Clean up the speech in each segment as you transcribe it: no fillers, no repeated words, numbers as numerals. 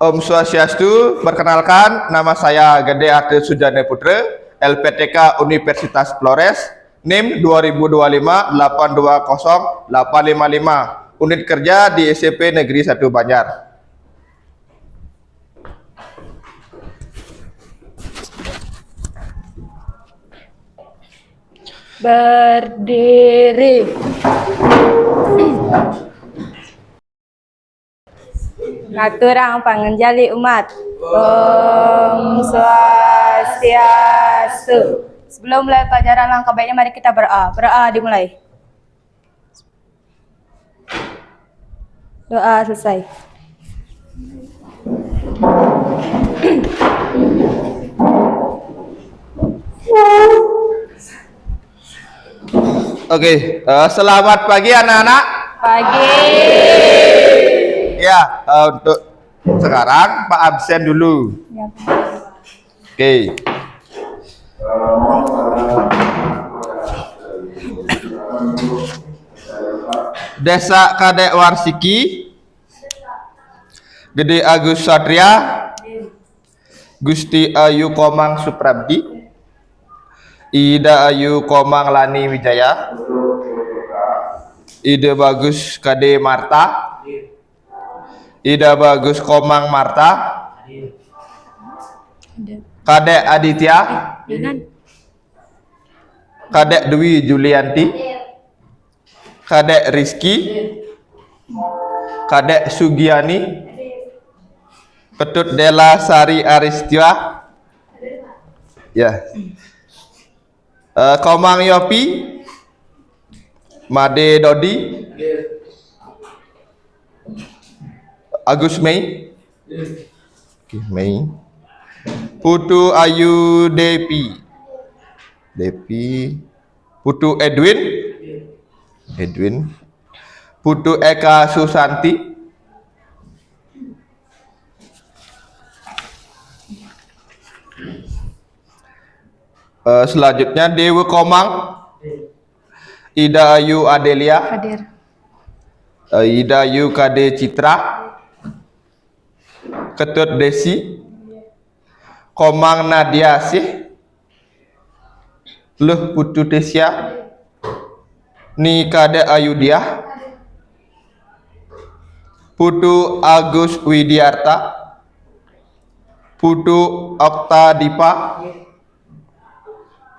Om Swastiastu, perkenalkan nama saya Gede Arti Sujane Putra, LPTK Universitas Flores, NIM 2025-820-855, unit kerja di SMP Negeri 1 Banjar. Berdiri. Ngaturang pangenjali umat. Om Swastiastu. Sebelum mulai pelajaran, langkah baiknya mari kita berdoa. Berdoa dimulai. Doa selesai. Oke, selamat pagi anak-anak. Pagi. Ya, untuk sekarang Pak absen dulu. Ya, Oke. Desa Kadek Warsiki, Gede Agus Satria, Gusti Ayu Komang Suprabdi, Ida Ayu Komang Lani Wijaya, Ida Bagus Kade Marta, Ida Bagus Komang Marta, Kadek Aditya, Kadek Dwi Julianti, Kadek Rizky, Kadek Sugiani, Ketut Dela Sari Aristia, ya, Komang Yopi, Made Dodi, Agus Mei, Mei, Putu Ayu Depi, Putu Edwin, Putu Eka Susanti, selanjutnya Dewi Komang, Ida Ayu Adelia, hadir. Ida Ayu Kade Citra, Ketut Desi, Komang Nadia Sih, Luh Putu Desia, Ni Kade Ayudia, Putu Agus Widiarta, Putu Okta Dipa,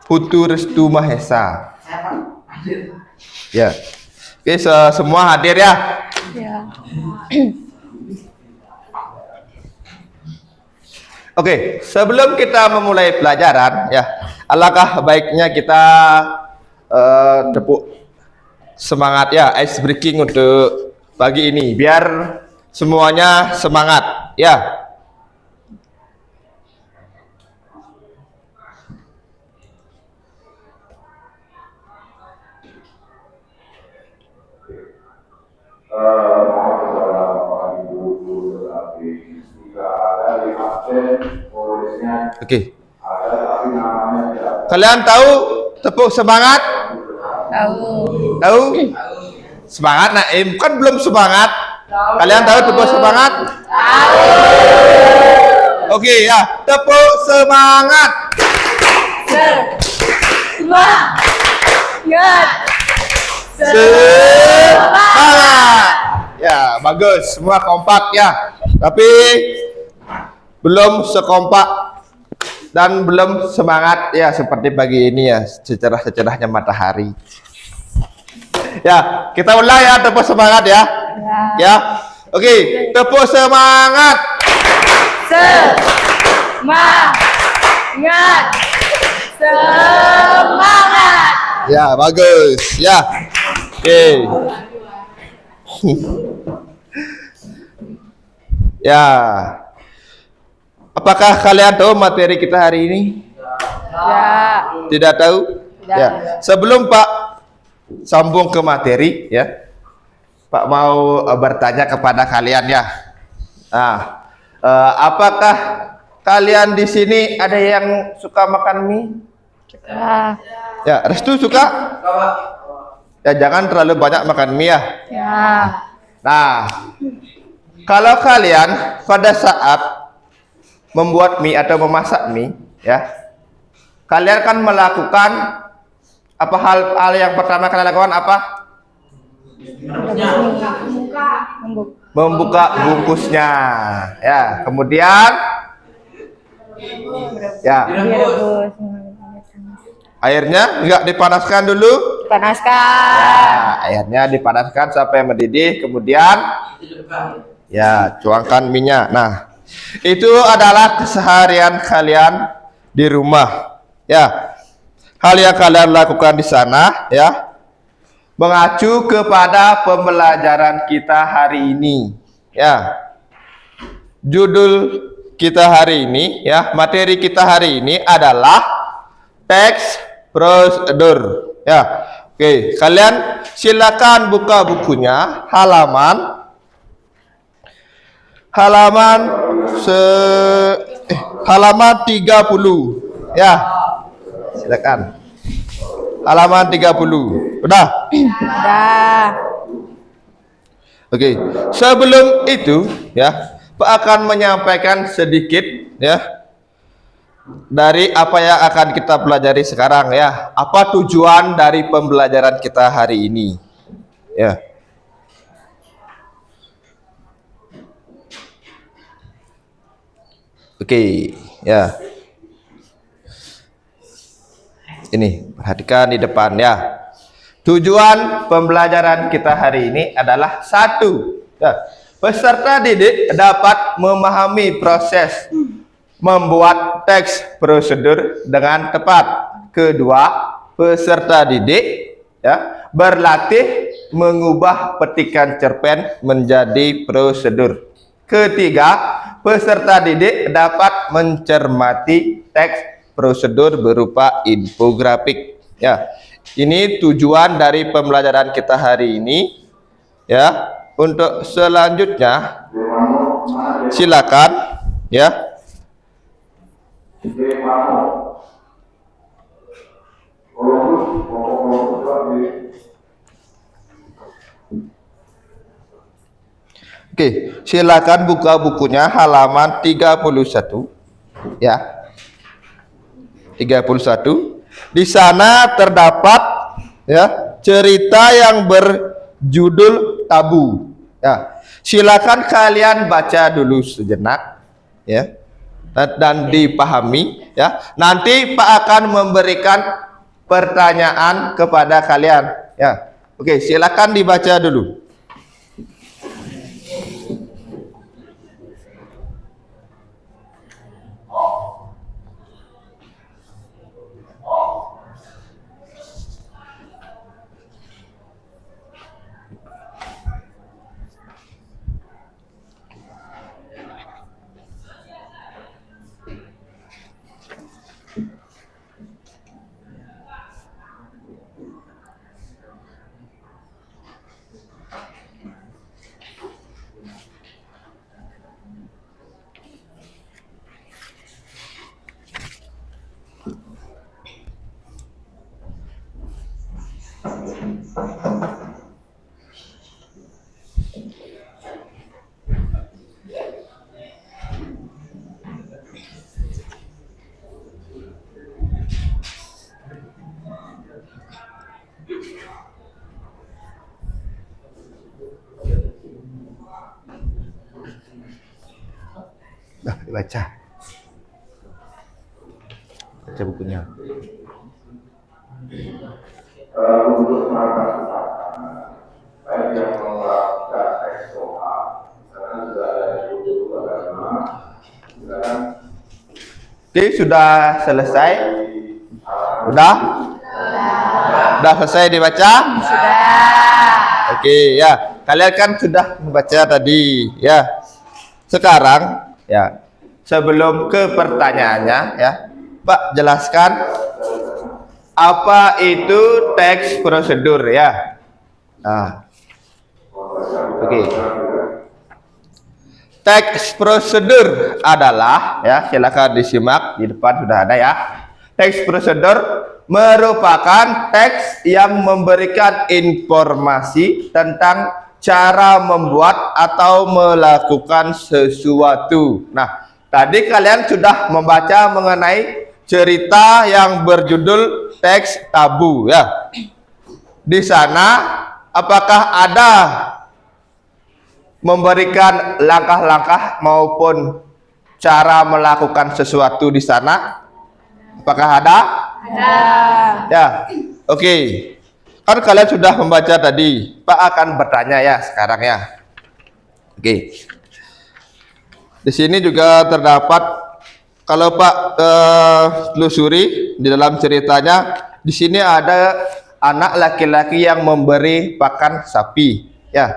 Putu Restu Mahesa. Ya, oke, semua hadir ya. Ya. Oke, sebelum kita memulai pelajaran, ya, alangkah baiknya kita tepuk semangat ya, ice breaking untuk pagi ini, biar semuanya semangat, ya. Oke. Kalian tahu tepuk semangat? Tahu? Semangat Naim, kan belum semangat. Kalian tahu tepuk semangat? Oke ya, tepuk semangat. Semangat. Ya, bagus. Semua kompak ya. Tapi belum sekompak dan belum semangat ya seperti pagi ini ya, secerah-cerahnya matahari. Ya, kita ulang ya, tepuk semangat ya. Ya. Oke, tepuk semangat. Semangat. Semangat. Ya, bagus. Ya. Oke. Ya. Apakah kalian tahu materi kita hari ini? Ya. Tidak tahu? Tidak. Ya. Sebelum Pak sambung ke materi ya, Pak mau bertanya kepada kalian ya. Nah, apakah kalian di sini ada yang suka makan mie? Ya. Ya, Restu suka? Ya, jangan terlalu banyak makan mie ya. Ya. Nah, Kalau kalian pada saat membuat mie atau memasak mie, ya, kalian kan melakukan apa hal yang pertama kalian lakukan apa? Membuka bungkusnya, ya. Kemudian, ya, Direbus. airnya nggak dipanaskan dulu. Panaskan. Ya, airnya dipanaskan sampai mendidih, kemudian ya tuangkan minyak. Nah, itu adalah keseharian kalian di rumah. Ya, hal yang kalian lakukan di sana, ya, mengacu kepada pembelajaran kita hari ini. Ya, judul kita hari ini, ya, materi kita hari ini adalah teks prosedur. Ya, oke, kalian silakan buka bukunya halaman 30, ya, silakan halaman 30. Udah? Udah. Oke, sebelum itu, ya, Pak akan menyampaikan sedikit, ya, dari apa yang akan kita pelajari sekarang, ya. Apa tujuan dari pembelajaran kita hari ini, ya. Oke, ya. Ini, perhatikan di depan, ya. Tujuan pembelajaran kita hari ini adalah satu, ya, peserta didik dapat memahami proses membuat teks prosedur dengan tepat. Kedua, peserta didik, ya, berlatih mengubah petikan cerpen menjadi prosedur. Ketiga, peserta didik dapat mencermati teks prosedur berupa infografik. Ya, ini tujuan dari pembelajaran kita hari ini. Ya, untuk selanjutnya silakan, ya. Oke, silakan buka bukunya halaman 31, ya. 31. Di sana terdapat, ya, cerita yang berjudul Tabu. Ya, silakan kalian baca dulu sejenak, ya, dan dipahami, ya. Nanti Pak akan memberikan pertanyaan kepada kalian, ya. Oke, silakan dibaca dulu. Dibaca. Baca bukunya. Oke, sudah selesai? Udah? Sudah selesai dibaca? Sudah. Oke, ya. Kalian kan sudah membaca tadi, ya. Sekarang, ya, sebelum ke pertanyaannya, ya, Pak jelaskan apa itu teks prosedur, ya. Nah, oke. Teks prosedur adalah, ya, silakan disimak di depan sudah ada, ya. Teks prosedur merupakan teks yang memberikan informasi tentang cara membuat atau melakukan sesuatu. Nah, tadi kalian sudah membaca mengenai cerita yang berjudul teks tabu ya. Di sana apakah ada memberikan langkah-langkah maupun cara melakukan sesuatu di sana? Apakah ada? Ada. Ya. Oke. Kan kalian sudah membaca tadi. Pak akan bertanya ya sekarang ya. Oke. Di sini juga terdapat, kalau Pak telusuri di dalam ceritanya, di sini ada anak laki-laki yang memberi pakan sapi, ya.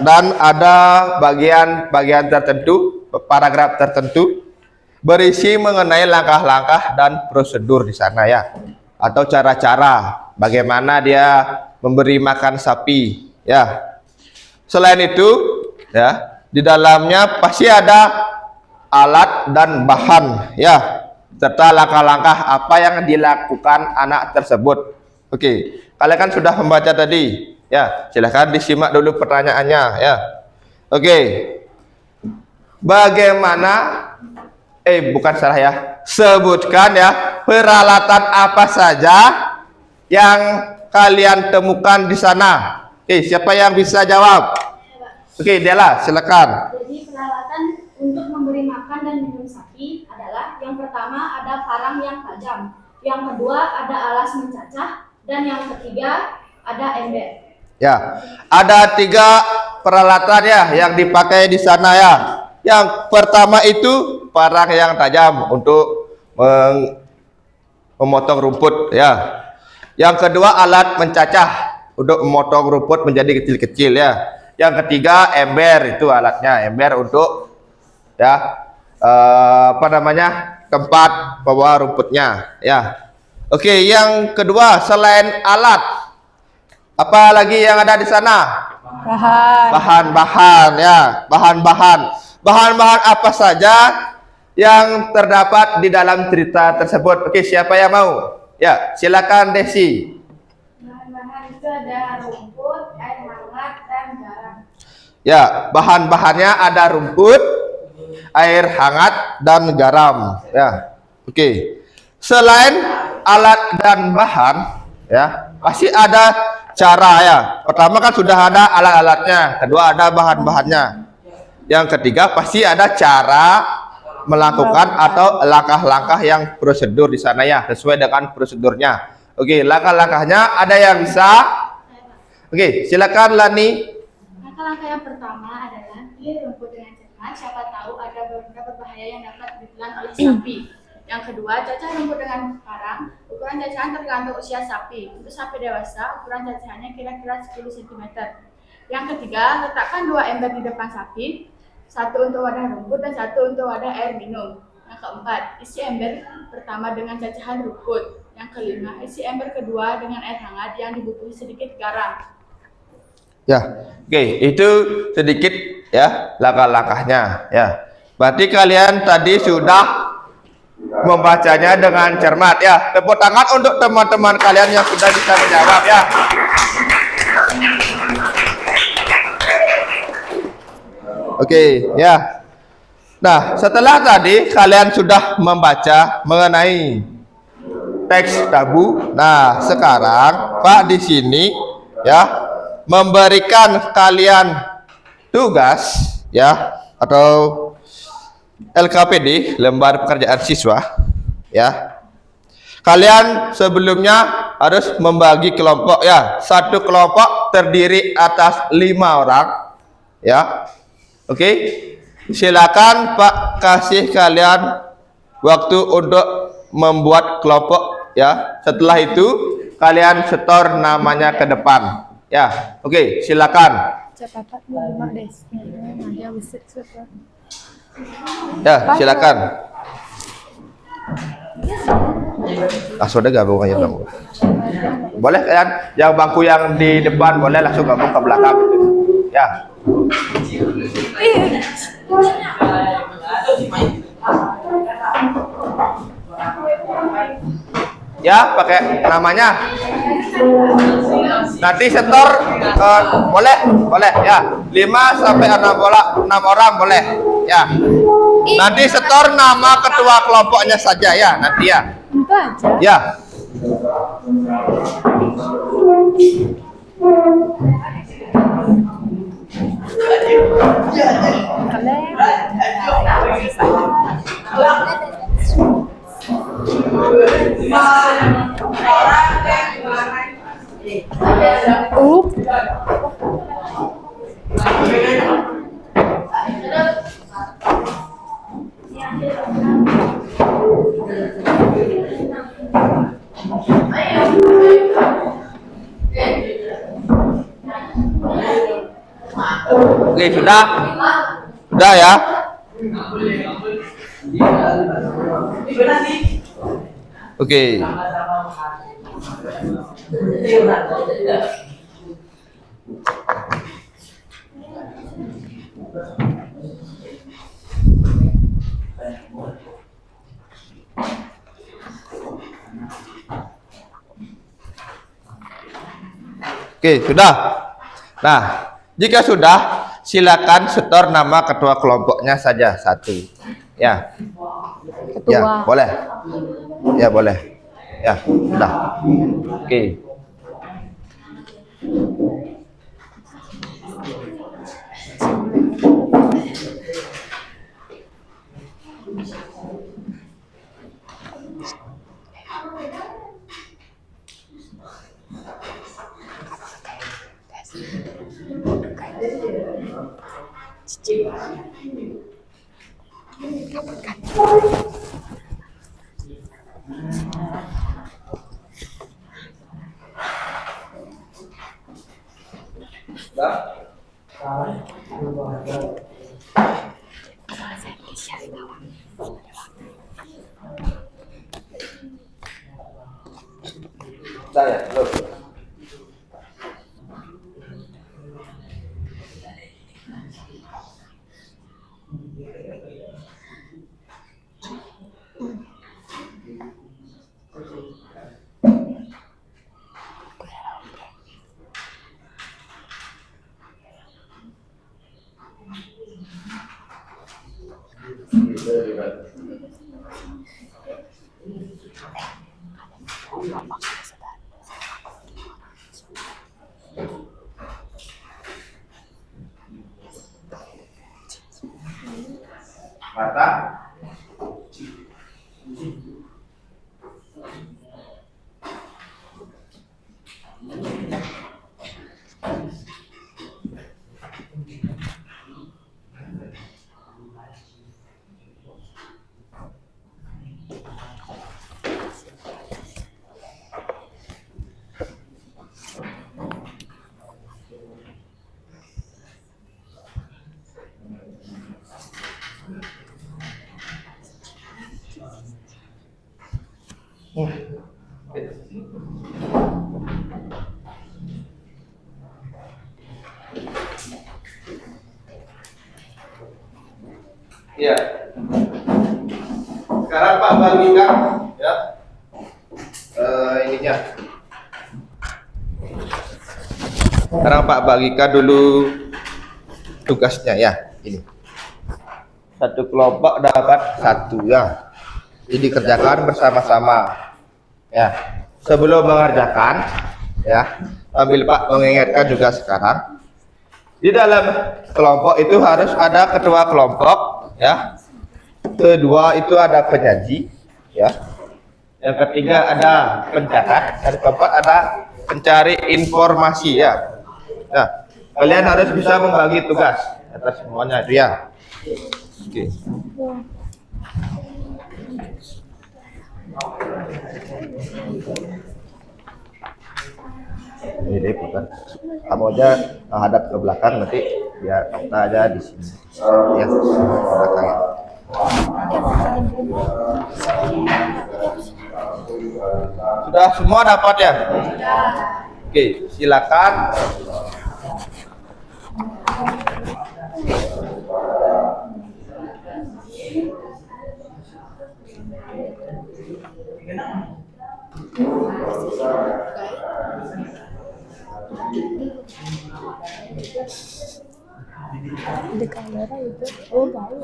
Dan ada bagian tertentu, paragraf tertentu berisi mengenai langkah-langkah dan prosedur di sana ya, atau cara-cara bagaimana dia memberi makan sapi, ya. Selain itu, ya, di dalamnya pasti ada alat dan bahan ya, serta langkah-langkah apa yang dilakukan anak tersebut. Oke, kalian kan sudah membaca tadi ya, silahkan disimak dulu pertanyaannya ya. Oke, bagaimana bukan salah ya, sebutkan ya peralatan apa saja yang kalian temukan di sana. Siapa yang bisa jawab? Oke, Dela, silakan. Jadi peralatan untuk memberi makan dan minum sapi adalah yang pertama ada parang yang tajam, yang kedua ada alas mencacah, dan yang ketiga ada ember. Ya, ada 3 peralatan ya yang dipakai di sana ya. Yang pertama itu parang yang tajam untuk memotong rumput ya. Yang kedua alat mencacah untuk memotong rumput menjadi kecil-kecil ya. Yang ketiga ember, itu alatnya, ember untuk ya tempat bawa rumputnya ya. Oke, yang kedua selain alat, apa lagi yang ada di sana? Bahan-bahan ya, bahan-bahan apa saja yang terdapat di dalam cerita tersebut? Oke, siapa yang mau? Ya, silakan Desi. Bahan-bahan itu ada rumput, air hangat, dan garam. Ya, bahan-bahannya ada rumput, air hangat, dan garam. Ya, oke. Selain alat dan bahan, ya, pasti ada cara ya. Pertama kan sudah ada alat-alatnya, kedua ada bahan-bahannya. Yang ketiga pasti ada cara melakukan atau langkah-langkah yang prosedur di sana ya, sesuai dengan prosedurnya. Oke, langkah-langkahnya ada yang bisa? Oke, silakan Lani. Langkah-langkah yang pertama adalah pilih rumput dengan cermat, siapa tahu ada beberapa bahaya yang dapat ditelan oleh sapi. Yang kedua, cacah rumput dengan parang. Ukuran cacahan tergantung usia sapi. Untuk sapi dewasa, ukuran cacahannya kira-kira 10 cm. Yang ketiga, letakkan 2 ember di depan sapi, 1 untuk wadah rumput dan 1 untuk wadah air minum. Yang keempat, isi ember pertama dengan cacahan rumput. Yang kelima, isi ember kedua dengan air hangat yang dibubuhi sedikit garam. Ya, oke, itu sedikit ya langkah-langkahnya ya. Berarti kalian tadi sudah membacanya dengan cermat ya. Tepuk tangan untuk teman-teman kalian yang sudah bisa menjawab ya. Oke, ya. Nah, setelah tadi kalian sudah membaca mengenai teks tabu. Nah, sekarang Pak di sini ya memberikan kalian tugas ya, atau LKPD, lembar pekerjaan siswa ya. Kalian sebelumnya harus membagi kelompok ya. Satu kelompok terdiri atas 5 orang ya. Oke, silakan Pak kasih kalian waktu untuk membuat kelompok ya. Setelah itu kalian setor namanya ke depan ya. Oke, silakan ya, silakan. Sudah gabung aja kamu. Boleh kalian yang bangku yang di depan boleh langsung gabung ke belakang gitu. Ya. Ya, pakai namanya. Nanti setor boleh, boleh ya. 5 sampai 6 bola, 6 orang boleh ya. Nanti setor nama ketua kelompoknya saja ya, nanti ya. Itu aja. Ya. Oke, sudah? Sudah ya? Oke. Oke, sudah. Nah, jika sudah, silakan setor nama ketua kelompoknya saja satu. Ya. Ketua. Ya, boleh. Ya, boleh. Ya, sudah. Oke. Saya, mata. Iya. Sekarang Pak bagikan ya ininya. Sekarang Pak bagikan dulu tugasnya ya. Ini. Satu kelompok dapat satu ya. Jadi kerjakan bersama-sama. Ya. Sebelum mengerjakan ya, sambil Pak mengingatkan juga sekarang di dalam kelompok itu harus ada ketua kelompok ya. Kedua itu ada penyaji ya. Yang ketiga ada pencatat, dan keempat ada pencari informasi ya. Nah, kalian harus bisa membagi tugas atas semuanya itu ya. Oke. Ini deh bukan. Kamu aja hadap ke belakang nanti biar kita aja di sini ya, belakang ya. Sudah semua dapat ya? Oke, silakan. Di kamera itu. Oh, baik.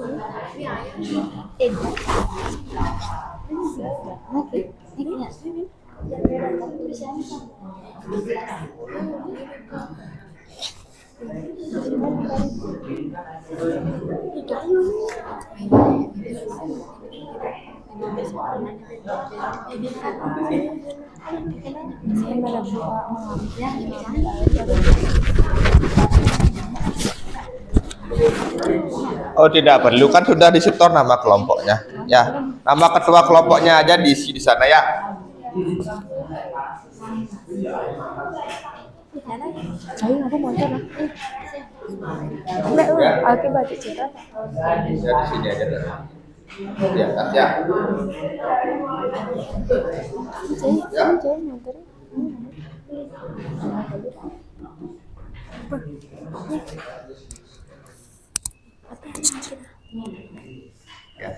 Oh, tidak perlu, kan sudah disetor nama kelompoknya. Ya, nama ketua kelompoknya aja diisi di sana ya. Ayo, aku motor lah. Enggak, aku baca cerita. Ya di sini aja deh. Di atas ya. Ya. Saya motor. Ya.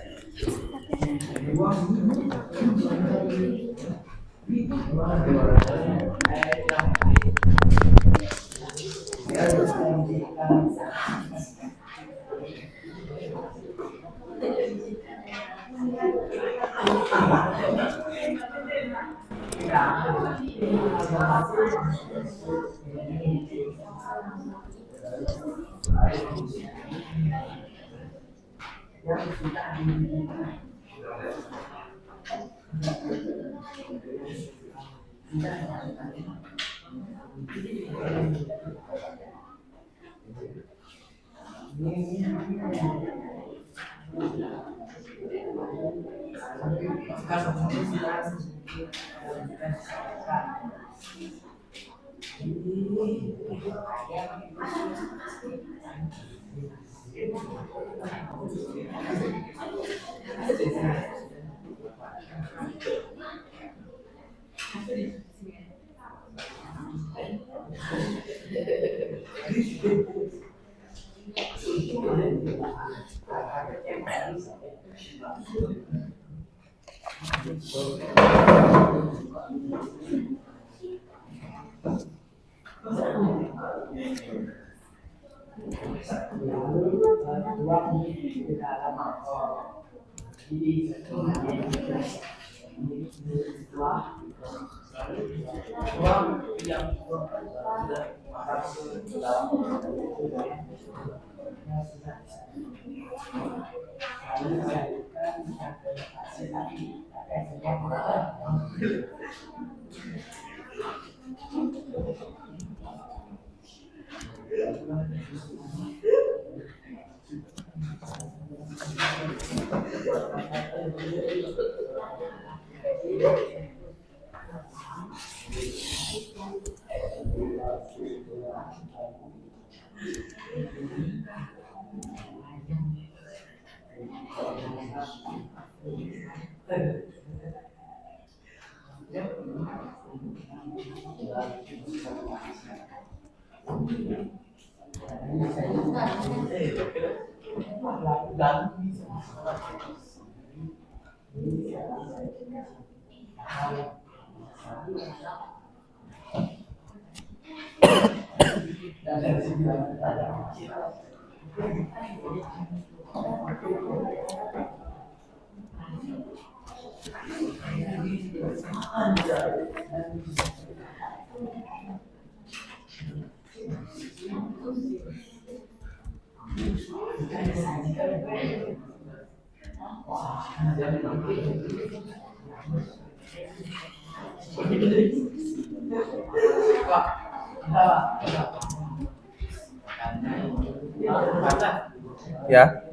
Ya.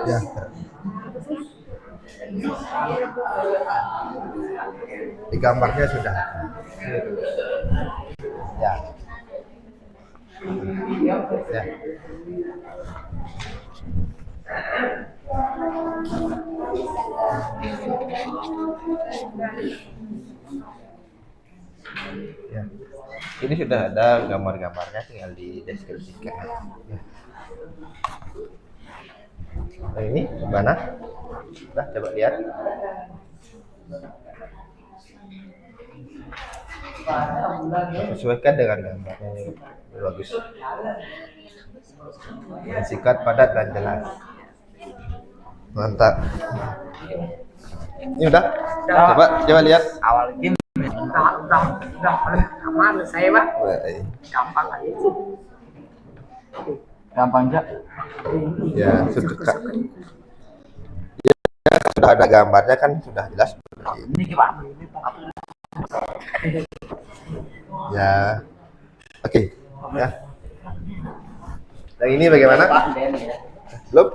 Ya. Di gambarnya sudah. Ya. Ya. Ya. Ini sudah ada gambar-gambarnya, tinggal dideskripsikan. Ya. Nah, ini mana? Nah, coba lihat. Sesuaikan dengan gambarnya yang bagus. Yang singkat, padat, dan jelas. Mantap. Ini udah? Coba lihat. Awal game udah aman saya Pak. Gampang aja sih. Gampang aja. Ya, sudah. Ya, sudah ada gambarnya kan sudah jelas. Ini gimana? Ya. Oke. Ya. Yang ini bagaimana? Belum?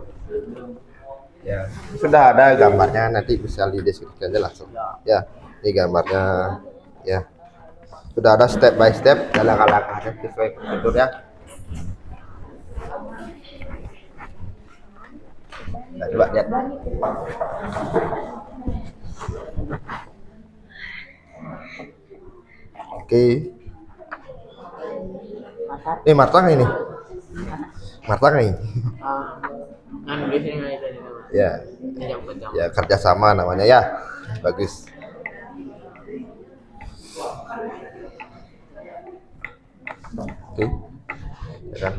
Ya, sudah ada gambarnya, nanti bisa dideskripsikan aja langsung. Ya, ini gambarnya. Ya. Sudah ada step by step langkah-langkahnya sesuai prosedurnya. Nah, coba lihat. Oke. Ini matang ini. Matang ini. Kan biasanya dari Ya. Ya, kerjasama namanya ya. Bagus. Oke. Ya kan?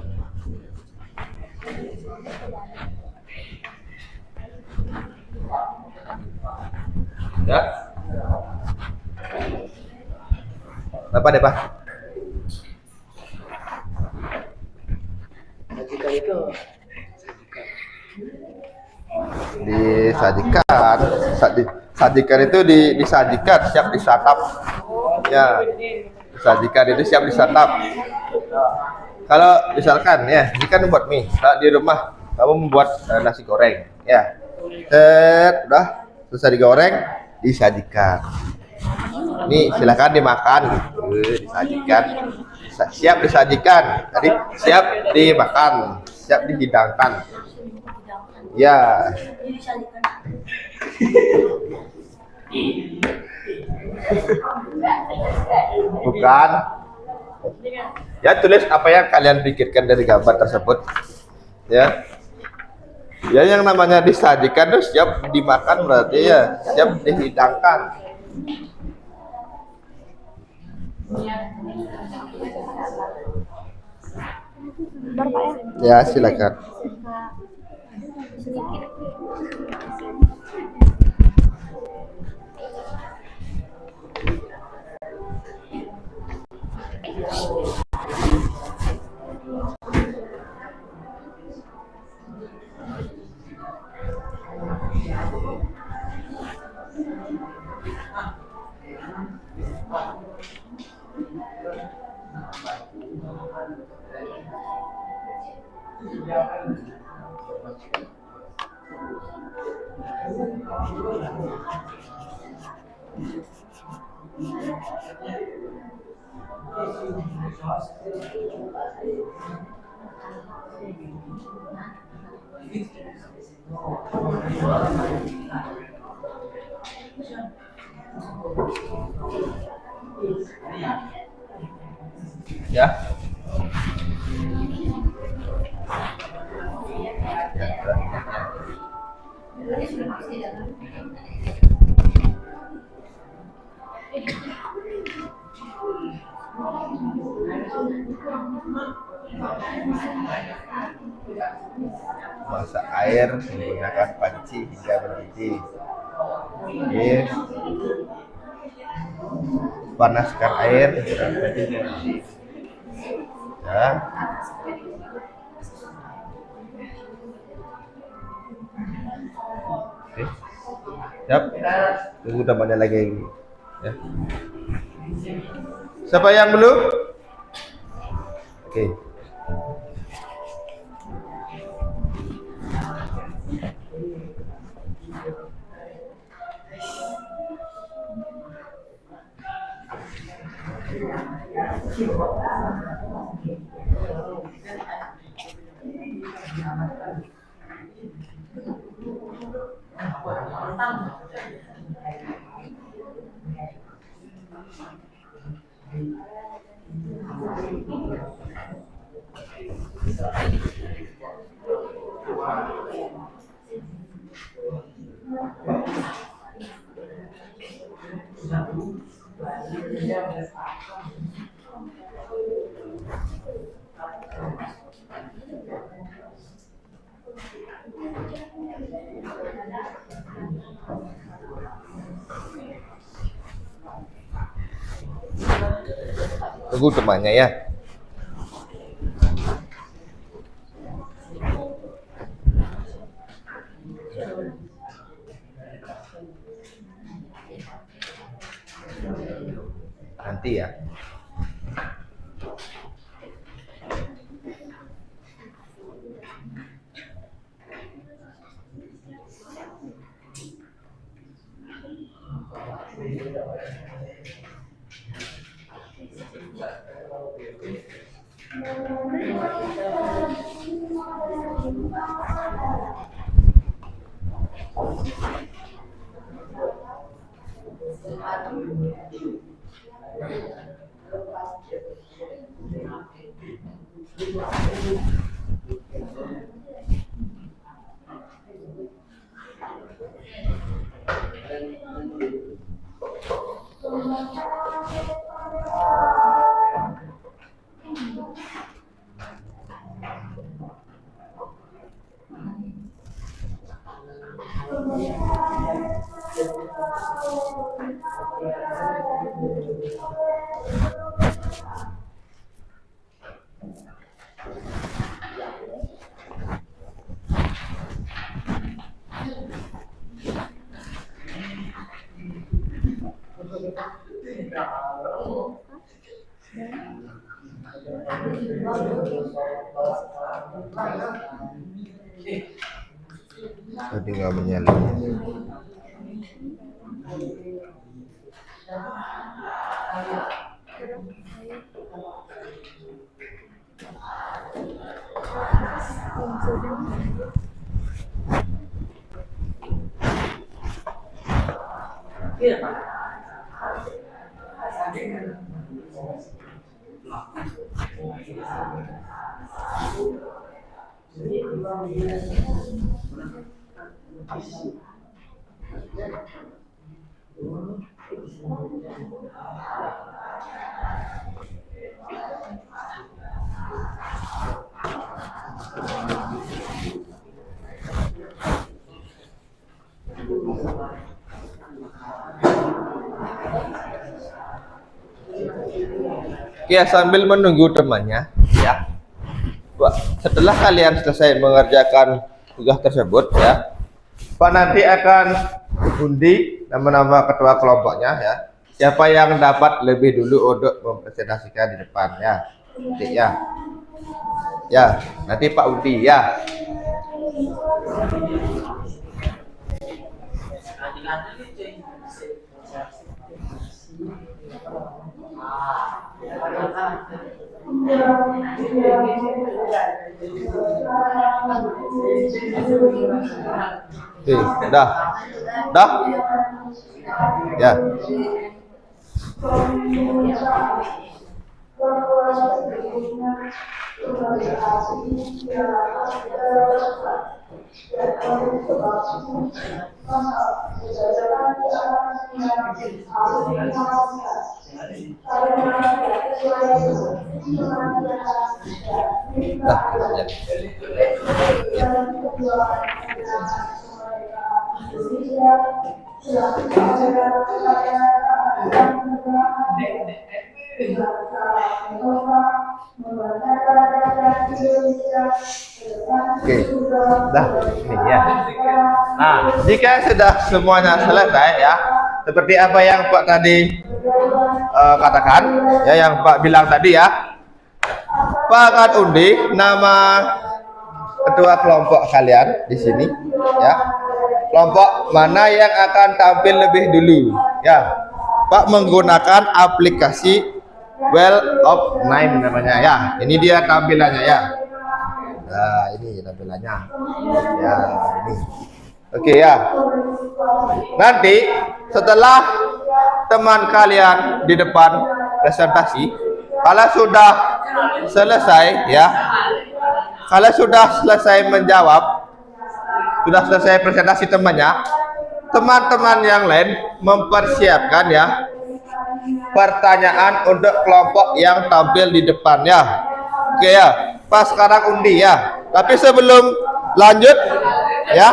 Ya. Apa deh, Pak? Jika itu disajikan itu disajikan siap disantap. Ya. Disajikan itu siap disantap. Kalau misalkan ya, ini kan buat mie. Kalau di rumah kamu membuat nasi goreng, ya. Udah selesai digoreng, disajikan. Ini silakan dimakan, disajikan. Siap disajikan. Jadi siap dimakan, siap dihidangkan. Ya. Bukan. Ya, tulis apa yang kalian pikirkan dari gambar tersebut. Ya. Ya, yang namanya disajikan itu siap dimakan, berarti ya siap dihidangkan. Bentar, Pak ya. Ya, silakan. Sedikit. Ya. Masak air menggunakan panci hingga mendidih. Oke. Panaskan air sampai mendidih. Ya. Oke. Siap. Tunggu tambahnya lagi. Ya. Siapa yang belum? Oke. Tunggu temannya ya. Nanti ya. Tadi nggak menyala. Ya, sambil menunggu temannya, ya. Setelah kalian selesai mengerjakan tugas tersebut, ya, Pak nanti akan undi nama-nama ketua kelompoknya, ya. Siapa yang dapat lebih dulu untuk mempresentasikan di depan, ya. Nanti, ya. Ya, nanti Pak undi, ya. Dah. Dah? Ya. Dah. Ya. Oke, dah ini ya. Nah, jika sudah semuanya selesai ya, seperti apa yang Pak tadi katakan, ya yang Pak bilang tadi ya, Pak akan undi nama ketua kelompok kalian di sini, ya. Kelompok mana yang akan tampil lebih dulu, ya. Pak menggunakan aplikasi Well of Nine namanya, ya. Ini dia tampilannya ya. Nah, ini tampilannya. Ya, ini. Oke ya. Nanti setelah teman kalian di depan presentasi, kalau sudah selesai ya, kalau sudah selesai menjawab, sudah selesai presentasi temannya, teman-teman yang lain mempersiapkan ya pertanyaan untuk kelompok yang tampil di depan ya. Oke ya. Pas sekarang undi ya. Tapi sebelum lanjut ya,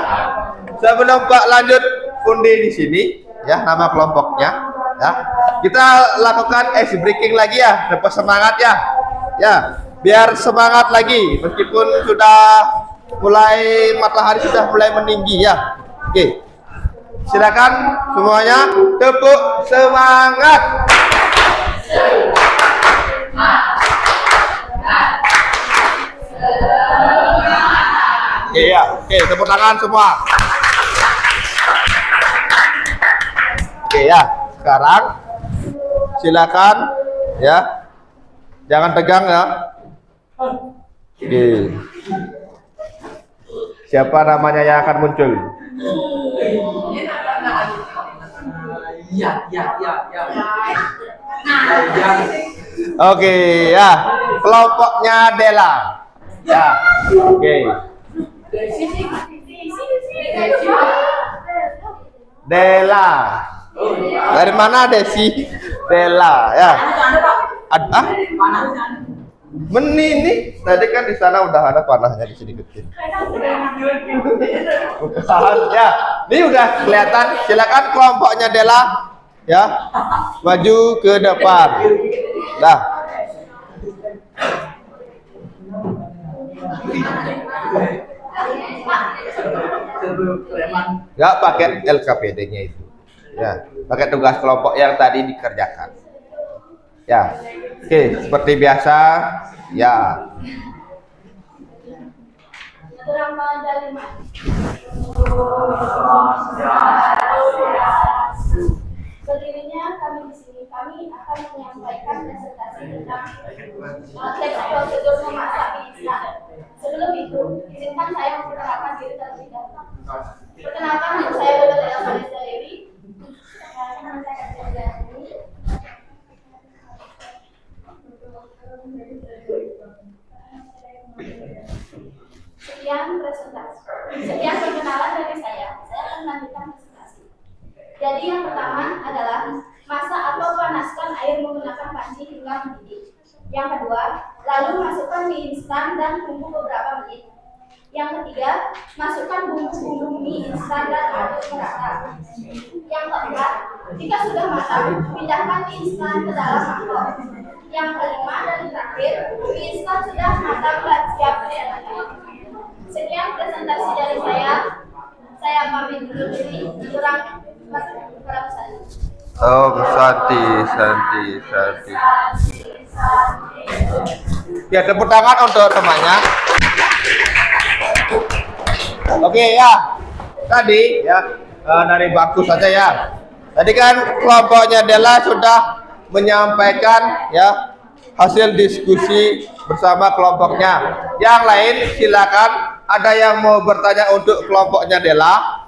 sebelum Pak lanjut undi di sini ya nama kelompoknya ya, kita lakukan ice breaking lagi ya, dapat semangat ya. Ya, biar semangat lagi meskipun sudah mulai matahari sudah mulai meninggi ya. Oke. Silakan semuanya tepuk semangat. Iya, oke, tepuk tangan semua. Oke ya, sekarang silakan ya, jangan tegang ya. Oke, siapa namanya yang akan muncul? Ya. Oke ya, kelompoknya Dela. Ya, oke. Dela. Dari mana Desi? Dela ya. Ada? Menini. Tadi kan di sana udah ada panahnya di sini kecil. Bukan ya. Ini udah kelihatan. Silakan kelompoknya Dela ya. Maju ke depan. Dah. Nggak pakai LKPD-nya itu. Ya, pakai tugas kelompok yang tadi dikerjakan. Ya, oke, seperti biasa. Ya. Berdirinya kami di sini, kami akan menyampaikan presentasi tentang teknik prosedur memasak mie instan. Sebelum itu, izinkan saya memperkenalkan diri terlebih dahulu. Perkenalkan, saya Dr. Ella Vanessa Dewi. Sekian presentasi. Sekian perkenalan dari saya. Saya akan melanjutkan presentasi. Jadi yang pertama adalah masak atau panaskan air menggunakan panci hingga mendidih. Yang kedua, lalu masukkan mie instan dan tunggu beberapa menit. Yang ketiga, masukkan bumbu-bumbu mie instan dan aduk merata. Yang keempat, jika sudah matang, pindahkan mie instan ke dalam mangkok. Yang kelima dan terakhir, mie instan sudah matang dan siap disajikan. Sekian presentasi dari saya. Saya pamit dulu diri. Kurang saja. Oh, Santi. Ya, tepuk tangan untuk temannya. Oke ya, tadi ya dari baku saja ya. Tadi kan kelompoknya Dela sudah menyampaikan ya hasil diskusi bersama kelompoknya. Yang lain silakan. Ada yang mau bertanya untuk kelompoknya Dela?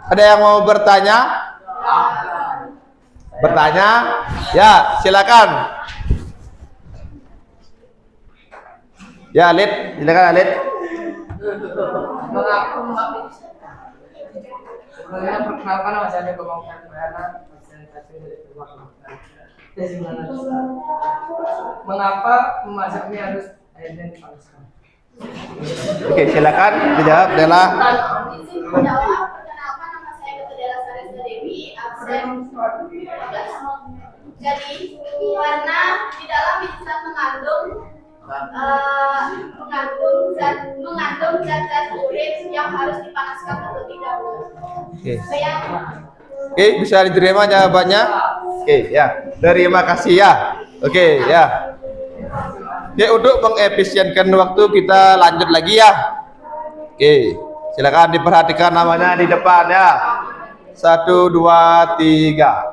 Ada yang mau bertanya? Bertanya? Ya, silakan. Ya, Alit, silakan Alit. Sebelumnya perkenalkan nama saya Komang Bayana, presentasi dari kelompok. Mengapa memasak mie harus Oke, silakan dijawab Dela. Menjawab, perkenalkan nama saya Dr. Della Saresta Dewi, absen 15. Jadi, karena di dalam mie mengandung zat-zat kulit yang harus dipanaskan terlebih dahulu. Oke. Saya Oke, bisa diterima jawabannya? Oke, ya. Terima kasih ya. Oke, ya. Oke, untuk mengefisienkan waktu kita lanjut lagi ya. Oke, silakan diperhatikan namanya di depan ya. 1, 2, 3.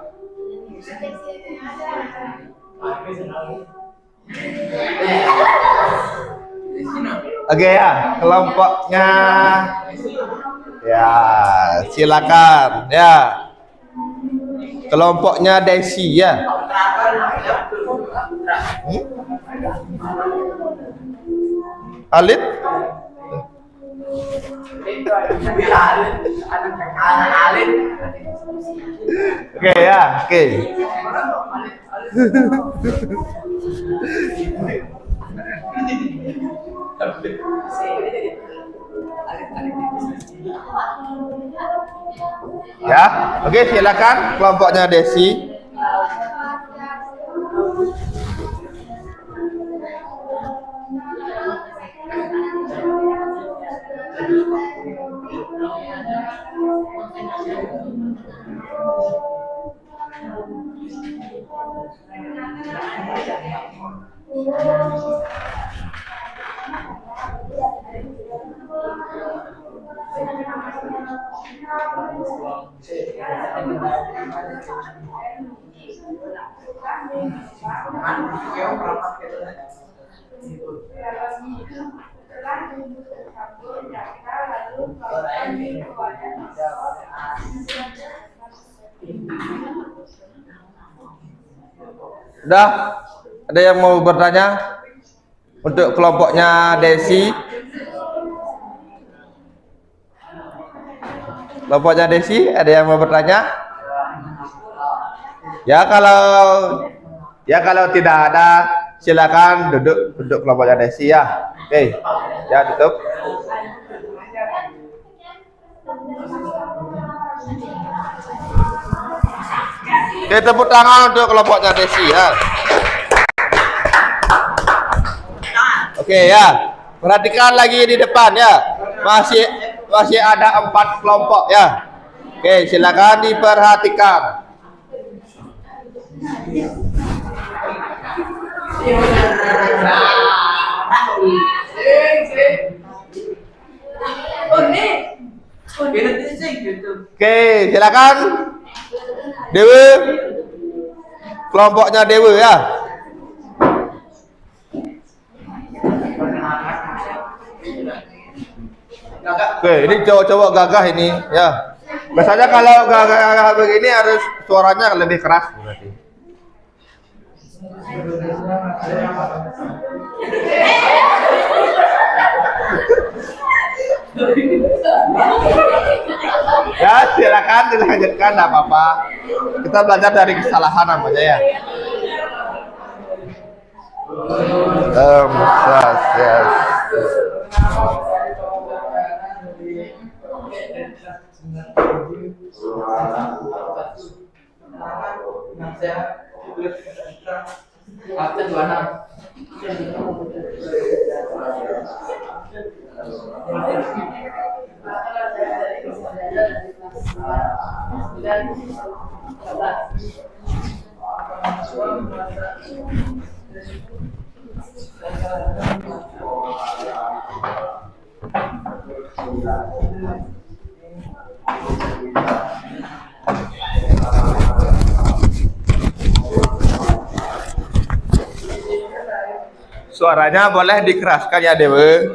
Oke ya, kelompoknya ya, silakan ya. Kelompoknya Desi ya. Alit? Oke ya, oke. Ya, oke silakan kelompoknya Desi. Udah? Ada yang mau bertanya? Untuk kelompoknya Desi. Kelompoknya Desi, ada yang mau bertanya? Ya kalau tidak ada, silakan duduk kelompoknya Desi ya. Oke. Ya, tutup. Oke, tepuk tangan untuk kelompoknya Desi ya. Oke ya, perhatikan lagi di depan ya. Masih ada 4 kelompok ya. Oke, silakan diperhatikan. Oke, silakan. Dewi, kelompoknya Dewi ya. Oke, ini cowok-cowok gagah ini ya. Biasanya kalau gagah begini harus suaranya lebih keras berarti. Ya, silakan dilanjutkan, enggak apa-apa. Kita belajar dari kesalahan namanya ya. Yes. Suaranya boleh dikeraskan ya Dewe.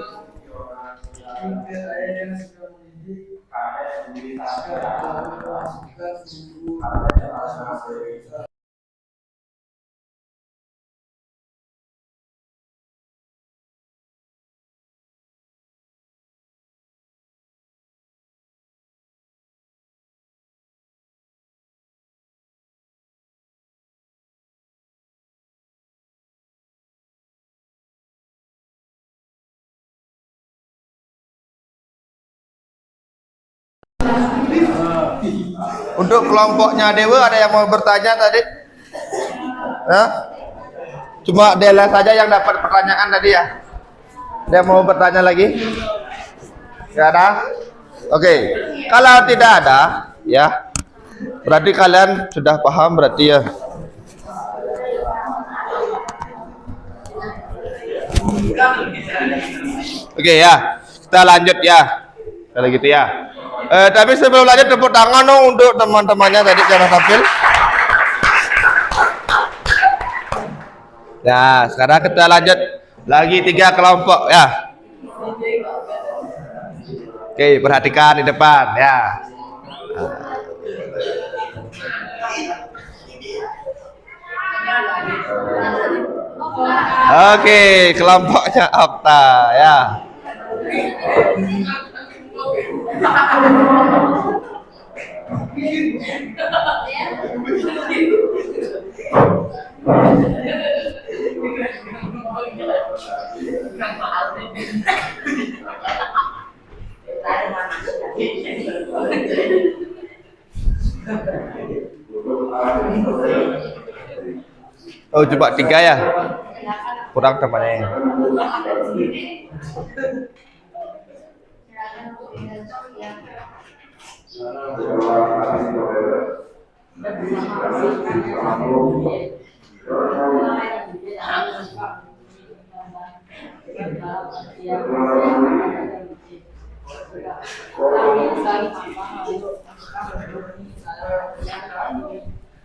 Untuk kelompoknya Dewa ada yang mau bertanya tadi? Hah? Cuma Dela saja yang dapat pertanyaan tadi ya? Ada yang mau bertanya lagi? Tidak ada? Oke. Kalau tidak ada, ya, berarti kalian sudah paham berarti ya. Oke ya, kita lanjut ya. Kalau gitu ya. Tapi sebelum lanjut tepuk tangan dong untuk teman-temannya tadi jangan tampil. Ya, sekarang kita lanjut lagi 3 kelompok ya. Oke, perhatikan di depan ya. Oke, kelompoknya Okta ya. Oh, coba 3 ya. Kurang temannya.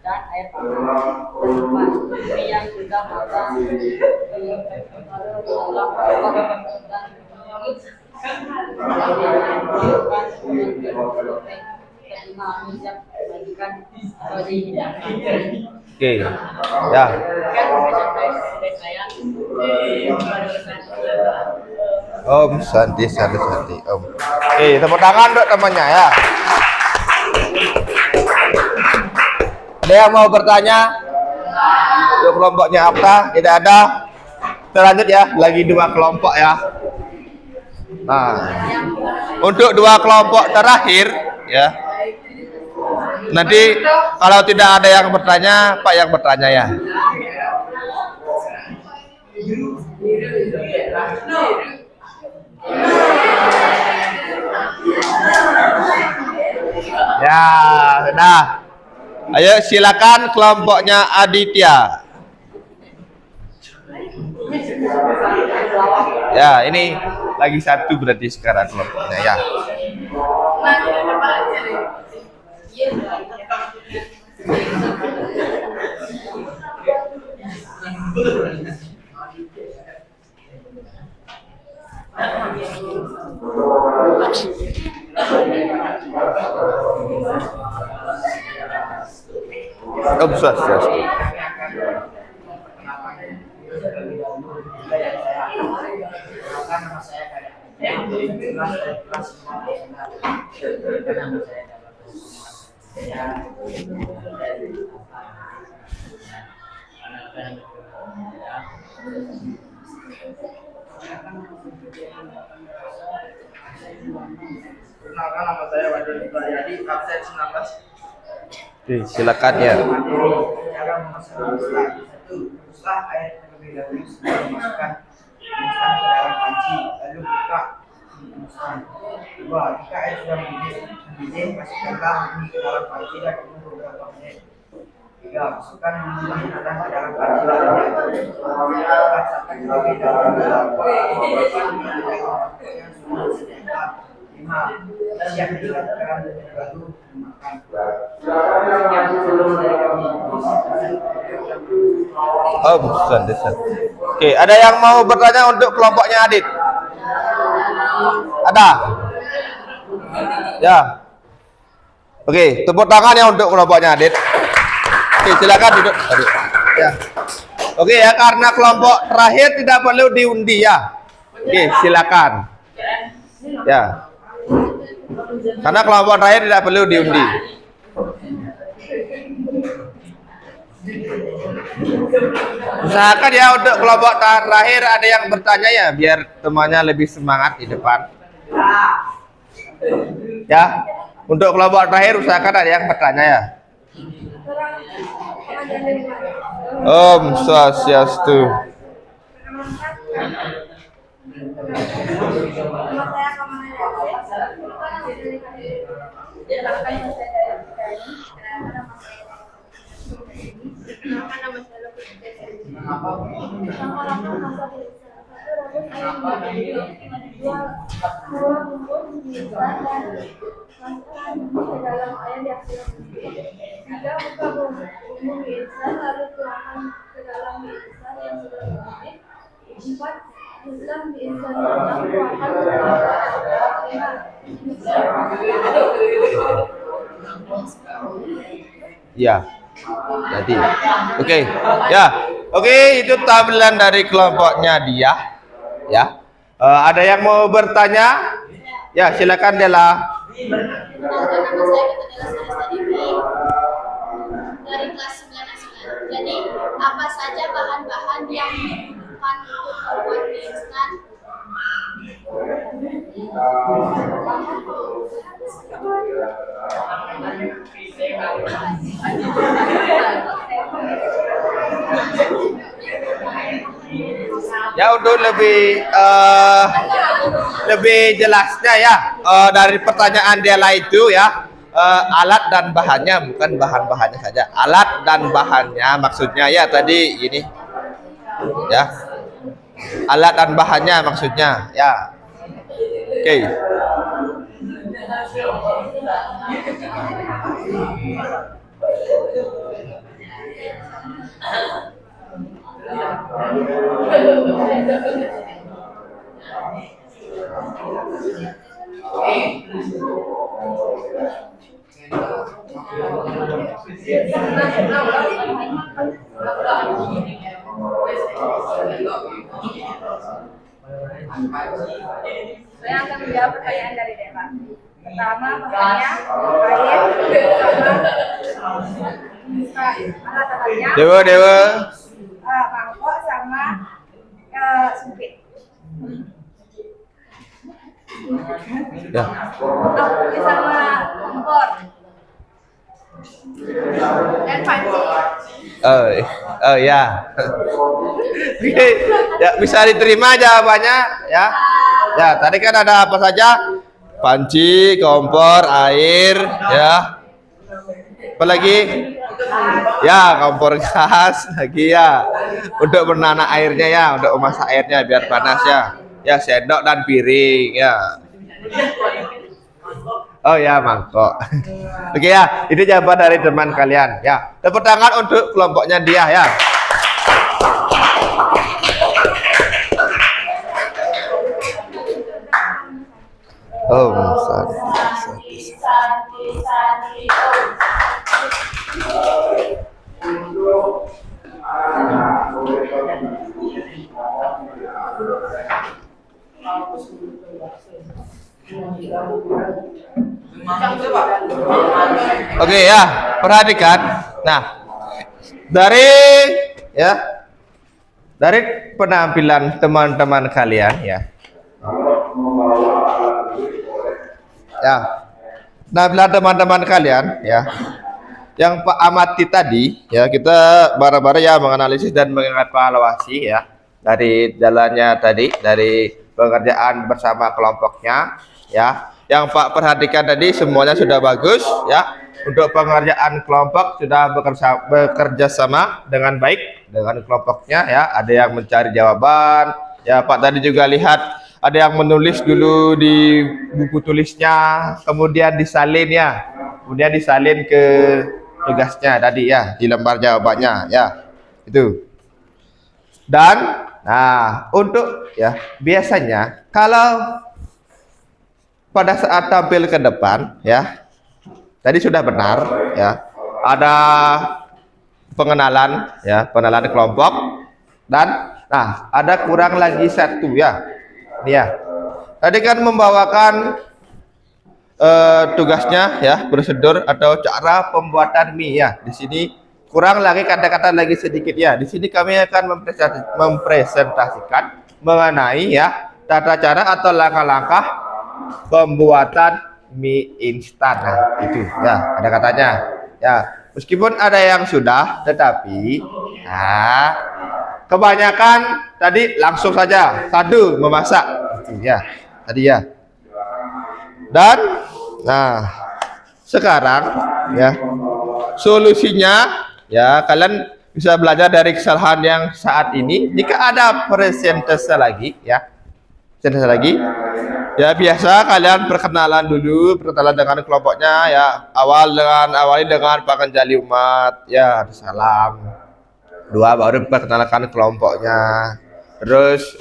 Dan air panas yang sudah matang Oke, ya. Om Santi Om. Oke, tepuk tangan untuk temannya ya. Ada yang mau bertanya? Untuk kelompoknya apa? Tidak ada. Kita lanjut ya, lagi 2 kelompok ya. Nah, untuk 2 kelompok terakhir ya. Nanti kalau tidak ada yang bertanya, Pak yang bertanya ya. Ya, sudah. Ayo silakan kelompoknya Aditya. Ya, ini lagi 1 berarti sekarang kelompoknya ya. Obses. Perkenalkan, nama saya Wadul Ibrahim, absen 19. Oke, silakan ya. Cara memasukkan setelah air terlebih dahulu sebelum dimasukkan instan ke dalam panci, lalu buka instan. 2. Jika air sudah mendidih, masukkanlah mie ke dalam panci dan tunggu beberapa menit. 3. Masukkan mie ke dalam panci lainnya. 4. Sampai terlebih dahulu yang sudah disediakan. 5. Siap dikatakan baru dimakan. Oh, bukan. Oke, ada yang mau bertanya untuk kelompoknya Adit? Ada? Ya. Oke, tepuk tangan ya untuk kelompoknya Adit. Oke, silakan duduk. Adit. Ya. Oke ya, karena kelompok terakhir tidak perlu diundi ya. Oke, silakan. Ya. Karena kelompok terakhir tidak perlu diundi. Usahakan ya untuk kelompok terakhir ada yang bertanya ya, biar temannya lebih semangat di depan. Ya. Untuk kelompok terakhir usahakan ada yang bertanya ya. Om Swastiastu. Ya, jadi oke. Ya, oke, itu tampilan dari kelompoknya dia. Ya, ada yang mau bertanya? Ya, silakan Dela. Nama saya Dela Devi dari kelas 9 Jadi, apa saja bahan-bahan yang dibutuhkan untuk membuat mie instan? Ya, untuk lebih jelasnya ya, dari pertanyaan Dela itu ya, alat dan bahannya, bukan bahan-bahannya saja, alat dan bahannya maksudnya ya tadi ini ya, alat dan bahannya maksudnya ya. Oke. Saya akan menjawab pertanyaan dari Dela. Pertama, bahannya air sama alat-alatnya. Dewa. Mangkok sama sumpit. Ya. Ini sama kompor dan panci. Oh ya. Oke, ya bisa diterima jawabannya ya. Ya, tadi kan ada apa saja? Panci, kompor, air, ya. Apalagi? Ya, kompor gas lagi ya. Untuk menanak airnya ya, untuk memasak airnya biar panas ya. Ya, sendok dan piring ya. Oh ya, mangkok. Oke ya, itu jawaban dari teman kalian ya. Tepuk tangan untuk kelompoknya dia ya. Oh, Oke ya, perhatikan. Nah, dari penampilan teman-teman kalian ya. Ya, penampilan teman-teman kalian ya. Yang Pak amati tadi ya, kita bareng-bareng ya menganalisis dan mengevaluasi ya dari jalannya tadi, dari pengerjaan bersama kelompoknya ya. Yang Pak perhatikan tadi semuanya sudah bagus ya. Untuk pengerjaan kelompok sudah bekerja sama dengan baik dengan kelompoknya ya. Ada yang mencari jawaban ya. Pak tadi juga lihat ada yang menulis dulu di buku tulisnya, kemudian disalin ya, kemudian disalin ke tugasnya tadi ya, di lembar jawabannya ya, itu. Dan nah, untuk ya biasanya kalau pada saat tampil ke depan ya, tadi sudah benar ya, ada pengenalan ya, pengenalan kelompok, dan nah ada kurang lagi satu ya. Ya, tadi kan membawakan tugasnya ya, prosedur atau cara pembuatan mie ya. Di sini kurang lagi kata-kata lagi sedikit ya. Di sini kami akan mempresentasikan mengenai ya tata cara atau langkah-langkah pembuatan mie instan. Nah, itu ya, ada katanya. Ya, meskipun ada yang sudah, tetapi nah, kebanyakan tadi langsung saja sadu memasak. Gitu, ya, tadi ya. Dan nah, sekarang ya solusinya ya kalian bisa belajar dari kesalahan yang saat ini. Jika ada presentase lagi ya, presentase lagi ya, biasa kalian perkenalan dulu, perkenalan dengan kelompoknya ya. Awali dengan Pak Kenjali Umat ya, salam. Dua, baru perkenalkan kelompoknya. Terus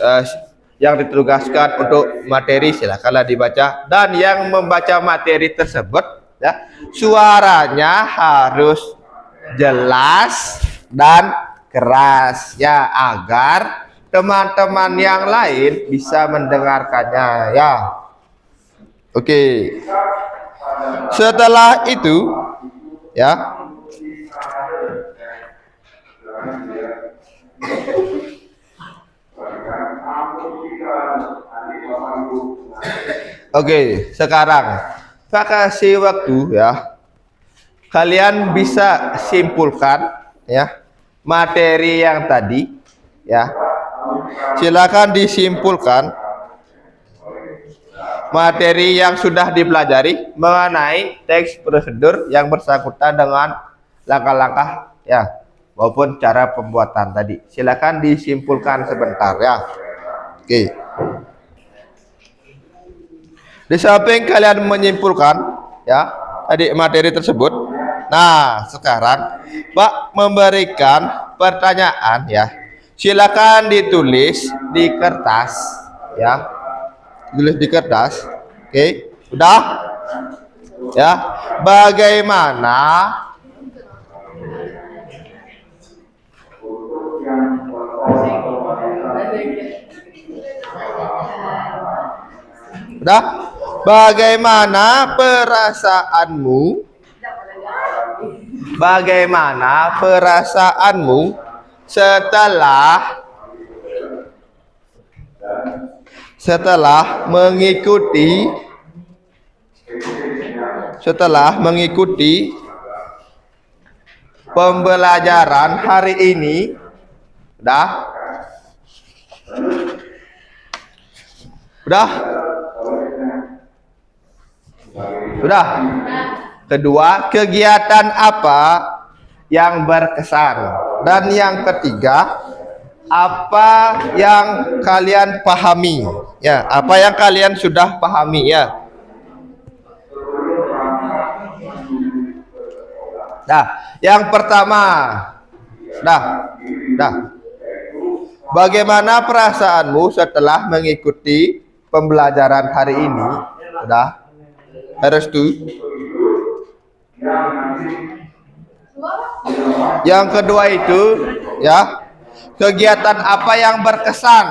yang ditugaskan untuk materi silakanlah dibaca, dan yang membaca materi tersebut ya suaranya harus jelas dan keras ya, agar teman-teman yang lain bisa mendengarkannya ya. Oke. Setelah itu ya, oke, sekarang saya kasih waktu ya. Kalian bisa simpulkan ya materi yang tadi ya. Silakan disimpulkan materi yang sudah dipelajari mengenai teks prosedur yang bersangkutan dengan langkah-langkah ya maupun cara pembuatan tadi. Silakan disimpulkan sebentar ya. Oke. Di samping kalian menyimpulkan ya tadi materi tersebut, nah sekarang Pak memberikan pertanyaan ya. Silakan ditulis di kertas ya. Tulis di kertas. Oke, udah? Ya. Bagaimana udah? Bagaimana perasaanmu? Bagaimana perasaanmu setelah mengikuti pembelajaran hari ini? Udah? Udah? Sudah. Kedua, kegiatan apa yang berkesan? Dan yang ketiga, apa yang kalian pahami? Ya, apa yang kalian sudah pahami ya? Nah, yang pertama, bagaimana perasaanmu setelah mengikuti pembelajaran hari ini? Udah? Harus tuh. Yang kedua itu ya, kegiatan apa yang berkesan?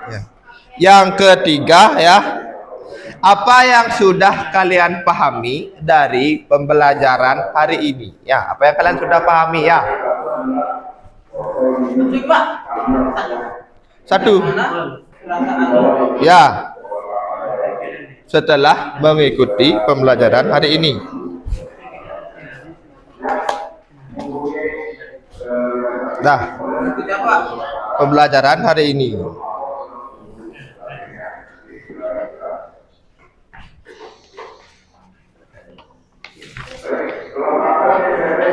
Ya. Yang ketiga ya, apa yang sudah kalian pahami dari pembelajaran hari ini? Ya, apa yang kalian sudah pahami ya? Satu. Ya. Setelah mengikuti pembelajaran hari ini. Nah, pembelajaran hari ini.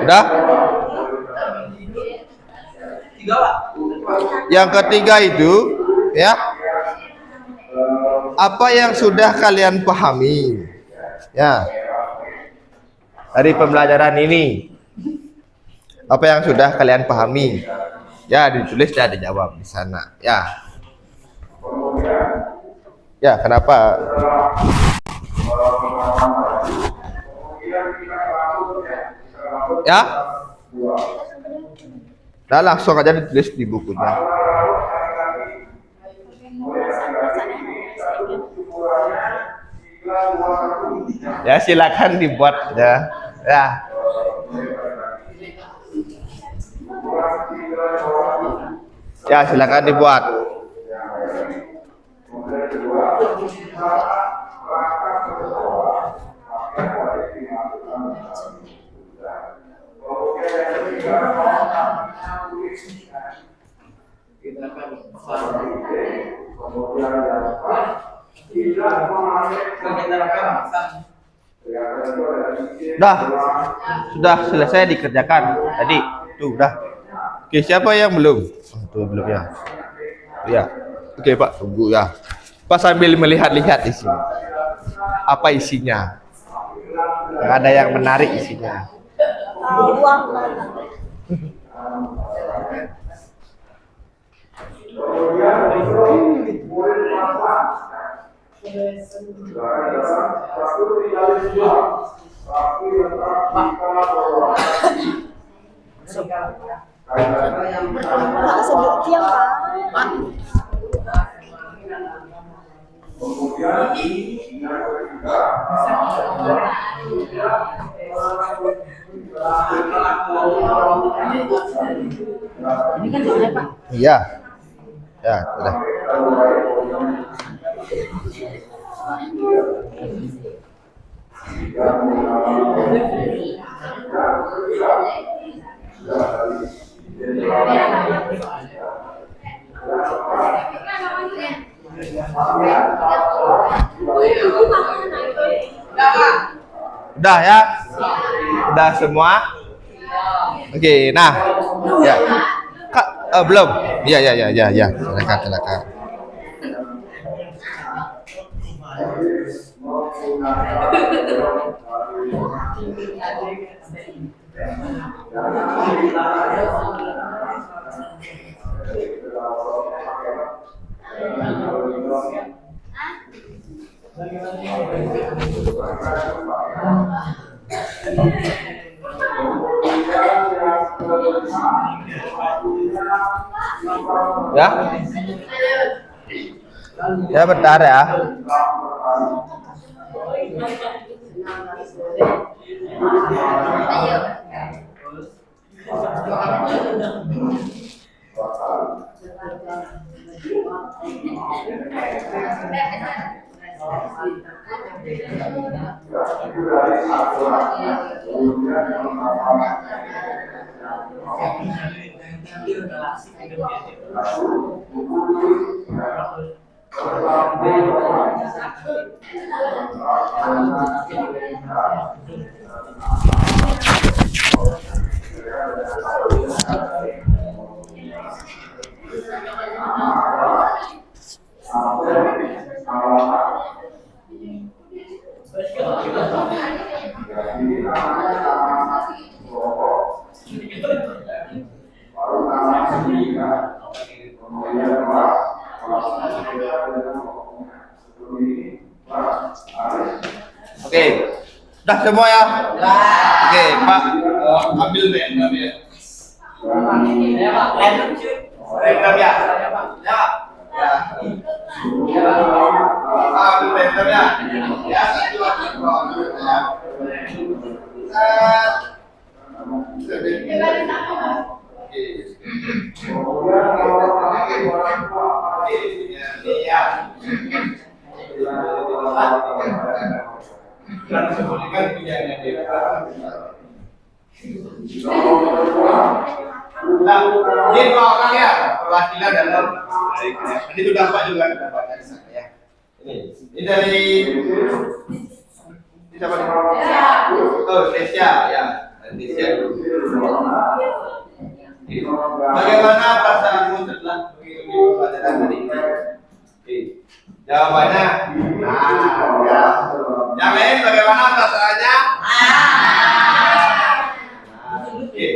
Udah? Yang ketiga itu ya, apa yang sudah kalian pahami ya dari pembelajaran ini? Apa yang sudah kalian pahami? Ya, ditulis dan dijawab di sana ya. Ya, kenapa? Ya, nah langsung aja ditulis di bukunya. Ya, silakan dibuat ya. Ya. Ya, silakan dibuat. Sudah selesai dikerjakan tadi. Tuh, udah. Oke, siapa yang belum? Oh, tuh belum ya. Ya. Oke, Pak, tunggu ya. Pak sambil melihat-lihat isi. Apa isinya? Ada yang menarik isinya. Uang. Pak sebelum tiang Pak. Ini kan saya Pak. Iya. Ya, sudah. Udah ya? Udah semua? Oke, nah. Ya. Kak, belum. Ya. Silakan. Ya. Ya, bentar ya. Oke, udah semua ya? Oke, Pak, ambil deh, ambil. Ya Pak, random cuy. Random ya? Ya. Ambil random ya? Ya, satu lagi kok. Nah, ini dua orang ya, perwakilan dalam ini sudah Pak juga sudah Pak dari sana ya. Ini dari siapa nih? Oh, Desya ya, Desya dulu. Bagaimana perasaanmu setelah mengikuti pembelajaran hari ini? Jawabannya, ya. Yang lain bagaimana perasaannya? Oke.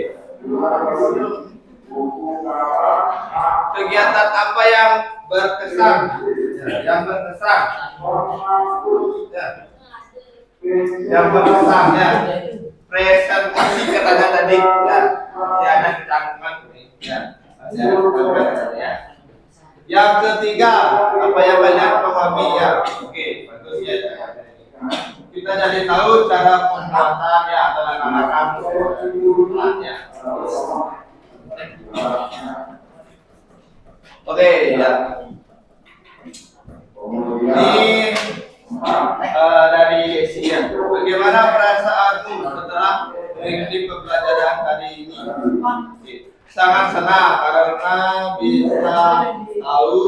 Kegiatan apa yang berkesan? Yang berkesan. Ya. Yang berkesan ya. Presentasi katanya tadi ya. Ya ada kecantikan ini. Ya. Yang ketiga, apa yang banyak pahami ya? Oke, bagus ya. Kita jadi tahu cara pembuatan ya, anak-anak ya. Oke ya. Ini dari Asia. Bagaimana perasaanmu setelah mengikuti pembelajaran hari ini? sangat senang karena bisa tahu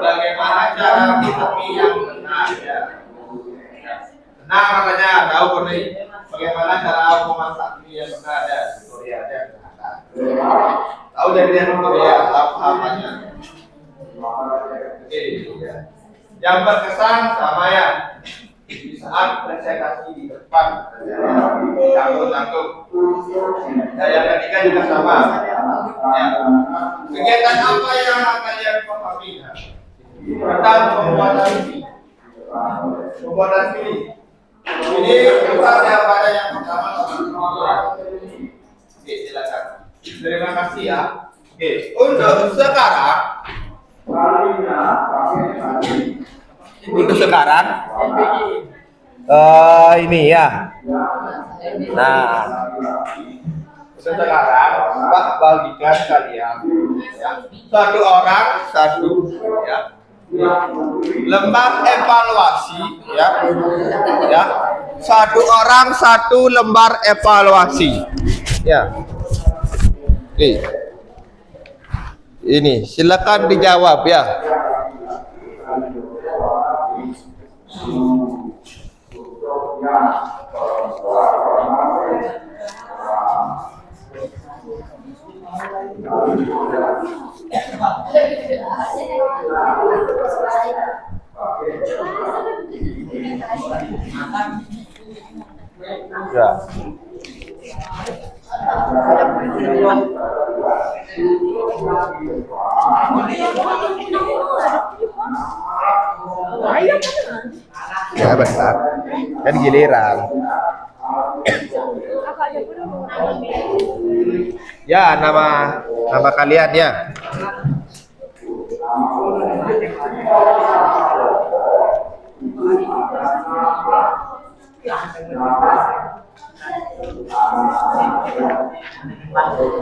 bagaimana cara memahami yang benar ya. Senang katanya tahu nih bagaimana cara memasak mie yang benar ya. Tutorialnya tahu dari yang tutorial apa-apanya. Oke, ya. Yang berkesan sama ya di saat presentasi di depan canggung. Nah, yang ketiga juga sama ya. Kegiatan apa yang kalian pahami? Tentang pembuatan ini ini kita pada yang pertama. Oke, silakan. Terima kasih ya. Oke, untuk sekarang ini ya. Nah, sekarang Pak bagikan kalian ya. Satu orang satu ya. Lembar evaluasi ya. Ya. Satu orang satu lembar evaluasi. Ya. Oke. Ini silakan dijawab ya. Ya. Ya benar. Kan giliran. Ya nama kalian ya.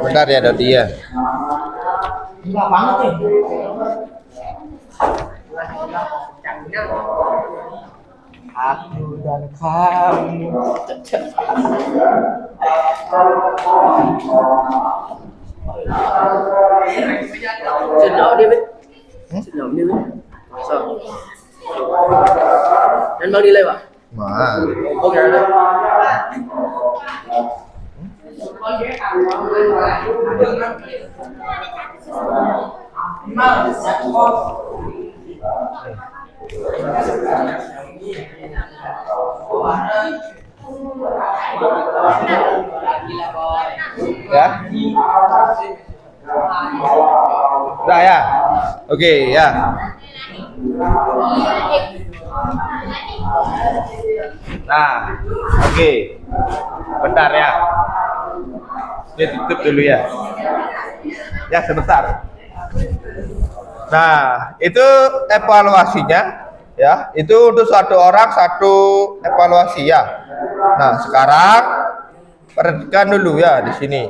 Bentar ya Dodi ya. Enggak banget nih. Aku dan kamu. Senang dia bet. Senang dia bet. So. Dan bang nilai pak? Wah. Oke. Ya. Udah ya. Oke ya. Nah, oke. Bentar ya. Dia tutup dulu ya. Ya sebentar. Nah, itu evaluasinya ya. Itu untuk satu orang satu evaluasi ya. Nah, sekarang perhatikan dulu ya di sini.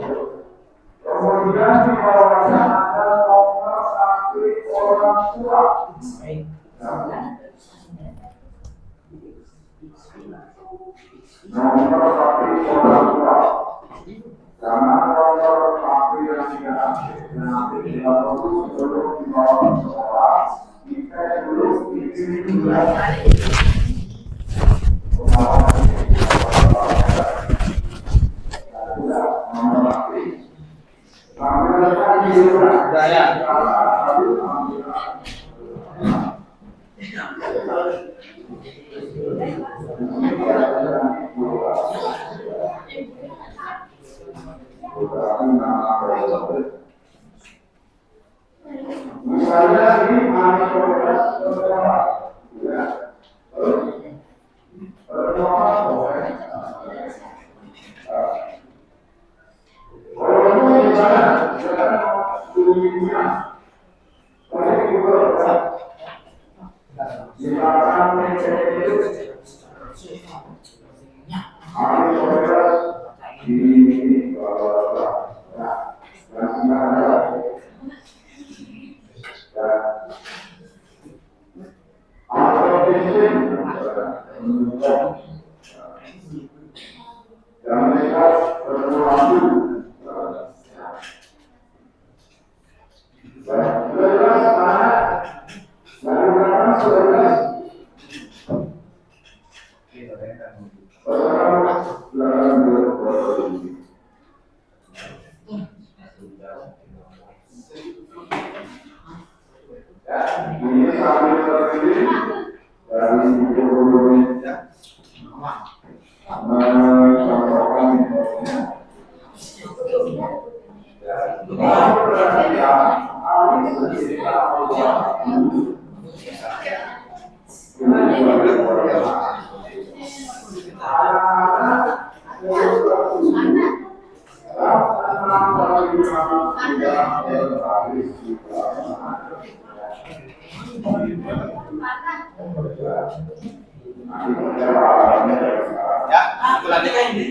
Ya, ulangi kan ini.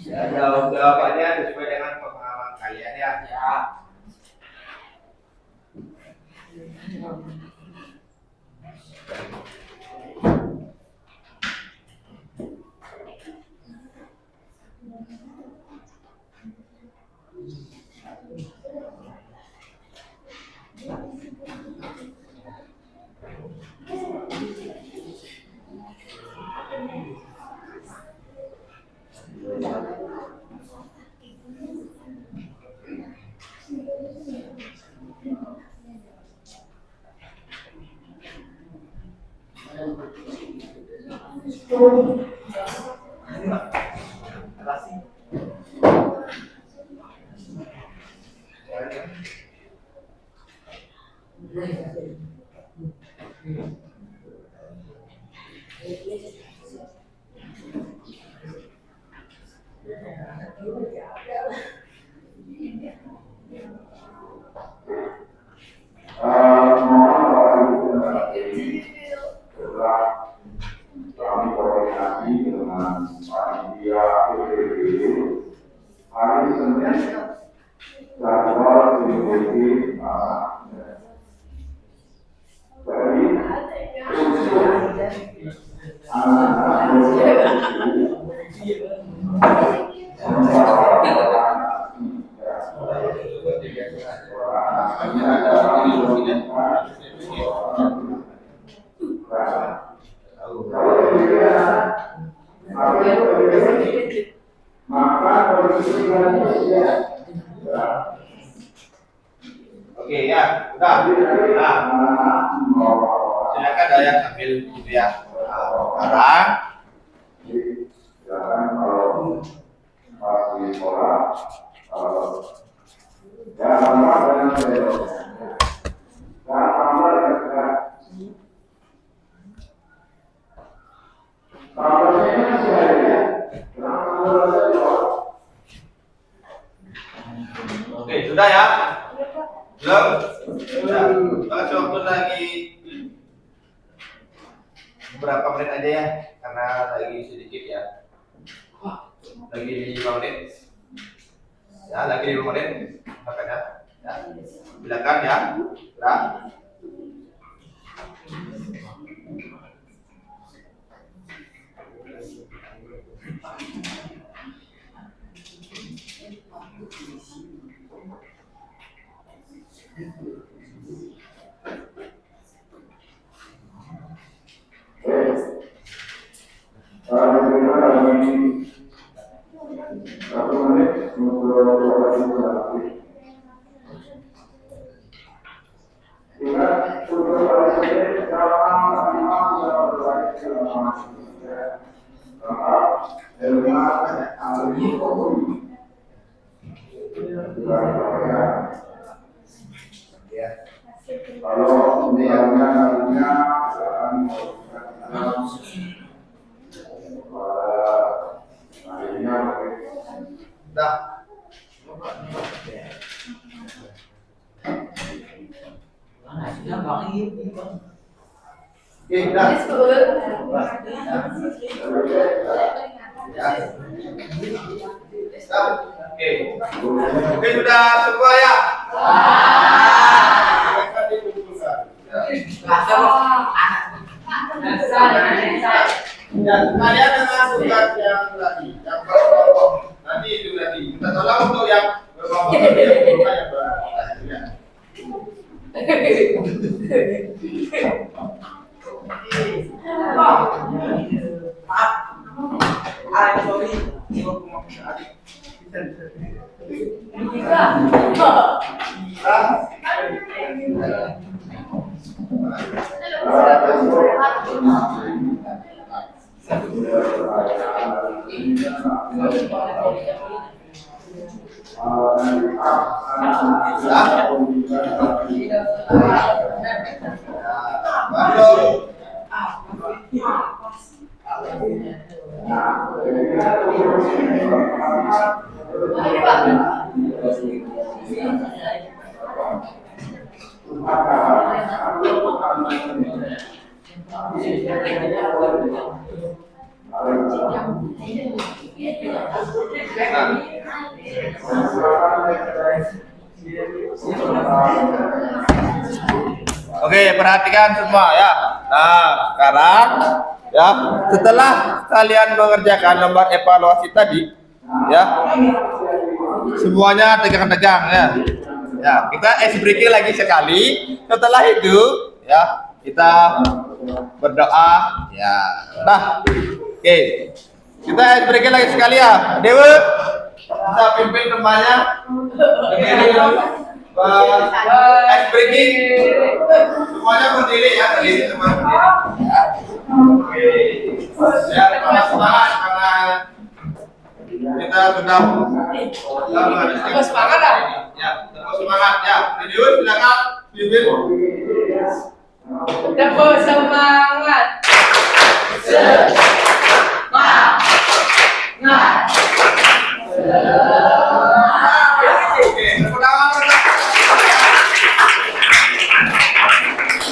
Ya, jawabannya sesuai dengan pengalaman kalian ya. Ya. Kami koordinasi dengan panitia PBB hari Senin jadwal PBB jadi untuk Oke ya, udah. Nah, silakan ayah ambil gitu ya. Sekarang kalau masih sekolah, ya sama dengan saya. Sama dengan Oke, sudah ya? Belum? Sudah. Kasih waktu lagi beberapa menit aja ya, karena lagi sedikit ya. Lagi 5 menit. Ya, lagi 5 menit. Makanya, ya. Silakan ya. Sudah. Kalau misalnya nantinya Oke, dah. Ya. Oke. Oke, sudah semua ya? Ya, kalian dengan tugas yang tadi, yang pertama nanti itu tadi kita tolong untuk yang berbawah yang ya. Oke, perhatikan semua ya. Nah, sekarang ya, setelah kalian mengerjakan lembar evaluasi tadi, ya, semuanya tegang-tegang ya. Ya, kita ice breaking lagi sekali. Setelah itu, ya, kita berdoa. Ya, nah, oke, kita ice breaking lagi sekali ya. Dewa, kita pimpin temannya. Ice breaking semuanya berdiri ya, berdiri teman. Oke, ya, semangat karena kita sudah menghabiskan semangat ya. Ya, terus semangat ya. Video silakan pimpin. Terus semangat. Oke, tepuk tangan.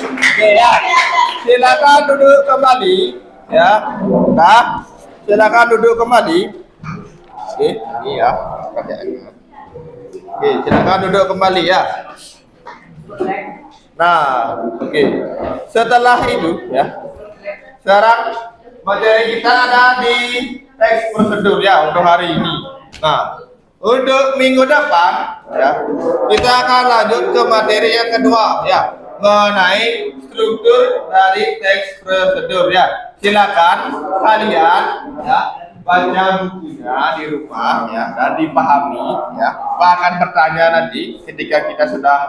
Oke ya, silakan duduk kembali ya. Nah, silakan duduk kembali. Oke, ini ya. Oke, silakan duduk kembali ya. Nah, oke. Setelah itu ya, sekarang materi kita ada di teks prosedur ya untuk hari ini. Nah, untuk minggu depan ya, kita akan lanjut ke materi yang kedua ya, mengenai struktur dari teks prosedur ya. Silakan kalian ya baca bukunya di rumah ya dan dipahami ya. Pak akan bertanya nanti ketika kita sudah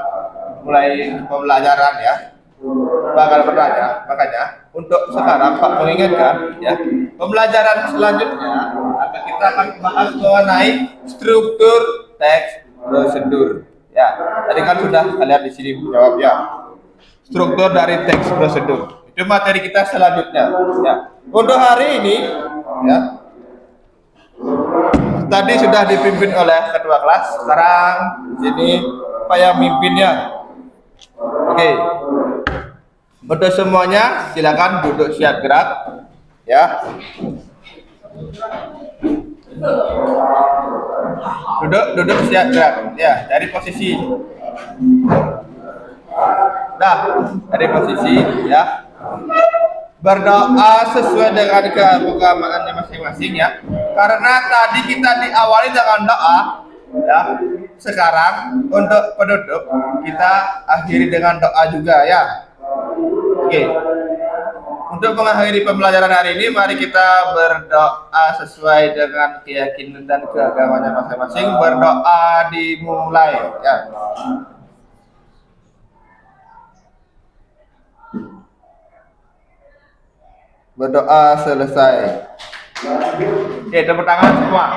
mulai pembelajaran ya. Pak akan bertanya, makanya untuk sekarang Pak mengingatkan ya, pembelajaran selanjutnya kita akan bahas mengenai struktur teks prosedur ya. Tadi kan sudah kalian di sini menjawab ya. Struktur dari teks prosedur itu materi kita selanjutnya ya. Untuk hari ini ya, tadi sudah dipimpin oleh ketua kelas, sekarang sini Pak yang mimpinnya. Oke, untuk semuanya silakan duduk siap gerak ya. Duduk siap gerak ya, dari posisi. Nah, dari posisi ya. Berdoa sesuai dengan keagamaannya masing-masing ya. Karena tadi kita diawali dengan doa ya. Sekarang untuk penduduk kita akhiri dengan doa juga ya. Oke. Untuk mengakhiri pembelajaran hari ini, mari kita berdoa sesuai dengan keyakinan dan keagamaannya masing-masing. Berdoa dimulai ya. Berdoa selesai. Oke, tepuk tangan semua.